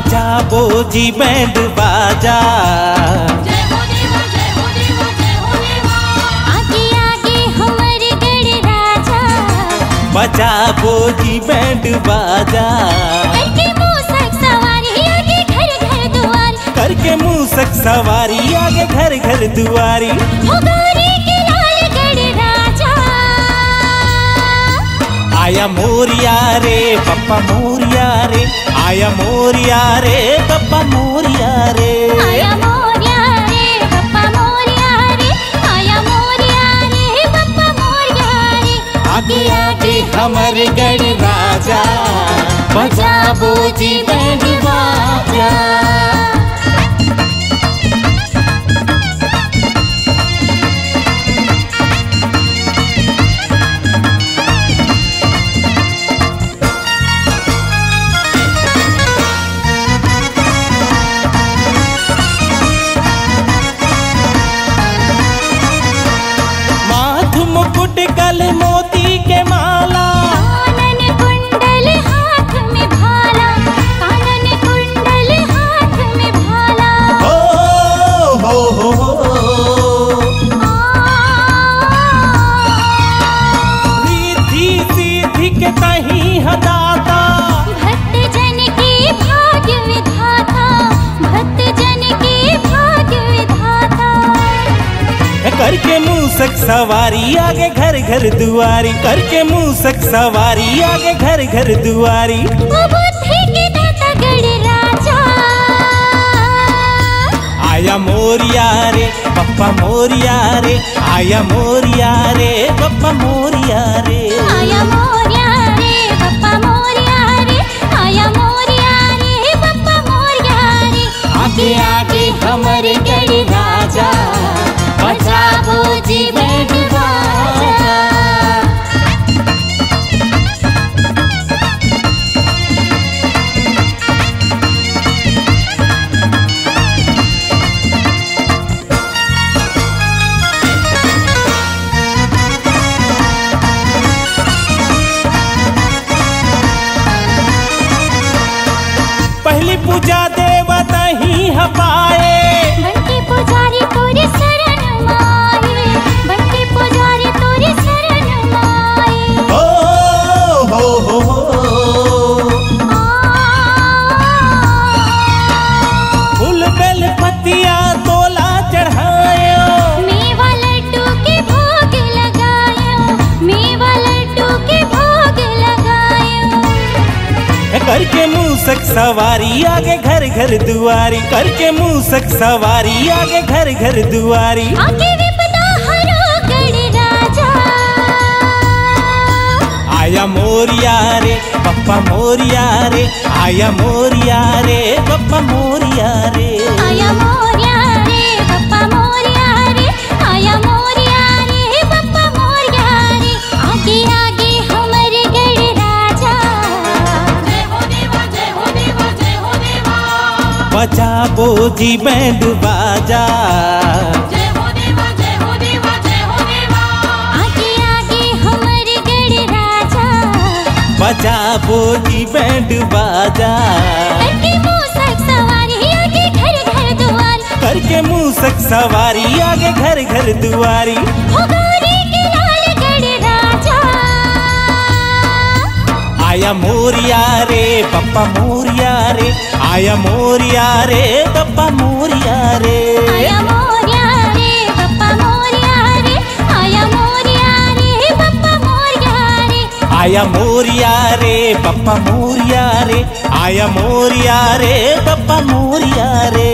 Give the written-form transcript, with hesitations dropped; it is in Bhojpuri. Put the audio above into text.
बजाबो जी बैंड बाजा। जय हो देवा जय हो देवा जय हो देवा। आगे आगे हमर गढ़ राजा। बजाबो जी बैंड बाजा। करके मूसक सवारी आगे घर घर दुआरी। करके मूसक सवारी आगे घर घर दुआरी। हो गौरी के लाल गढ़ राजा। आया मोरिया रे पप्पा मोरिया रे। आया मोरिया रे पप्पा मोरिया रे। आया मोरिया रे पप्पा मोरिया रे। आया मोरिया रे पप्पा मोरिया रे। आगे आगे हमर गढ़ राजा। बजाबो जी बैंड बाजा। मुकुट गल मोती के माला। कानन कुंडल हाथ में भाला। कानन कुंडल हाथ में भाला। हो रिद्धि सिद्धि के कहीं हदाता। भक्त जन के भाग्य विधाता। भक्त जन के भाग्य विधाता। करके मूसक सवारी आगे घर घर दुआरी। करके मूसक सवारी आगे घर घर दुआरी। वो बुद्धि के दाता गढ़ राजा। आया मोरिया रे पप्पा मोरिया रे। आया मोरिया रे पप्पा मोरिया रे। आया मोरिया रे पप्पा मोरिया रे। आया मोरिया रे पप्पा मोरिया रे। आगे आगे हमर गढ़ राजा। बजाबो जी बैंड बाजा। पहली पूजा देवता ही हपाए। बंटी पुजारी तोरी शरण माए। बंटी पुजारी तोरी शरण माए। हो फूल बेल पतिया तोला चढ़ायो। मेवा लड्डू के भोग लगायो। मेवा लड्डू के भोग लगायो। करके मूसक सवारी आगे घर घर दुआरी। करके मूसक सवारी आगे घर घर दुआरी। आगे विपदा हरो गढ़ राजा। आया मोरिया रे पप्पा मोरिया रे। आया मोरिया रे पप्पा मोरिया रे। आया मोरिया रे पप्पा मोरिया रे। आया मोरिया रे पप्पा मोरिया रे। आगे आगे हमर गढ़ राजा। जय हो देवा जय हो देवा जय हो देवा। बजाबो जी बैंड बाजा। जय हो देवा जय हो देवा जय हो देवा। आगे आगे हमर गढ़ राजा। बजाबो जी बैंड बाजा। करके मूसक सवारी आगे घर घर दुआरी। करके मूसक सवारी आगे घर घर दुआरी। हो गौरी के लाल गढ़ राजा। आया मोरिया रे पप्पा मोरिया रे। आया मोरिया रे पप्पा मोरिया रे। आया मोरिया रे पप्पा मोरिया रे। आया मोरिया रे पप्पा मोरिया रे। आया मोरिया रे पप्पा मोरिया रे। आया मोरिया रे पप्पा मोरिया रे।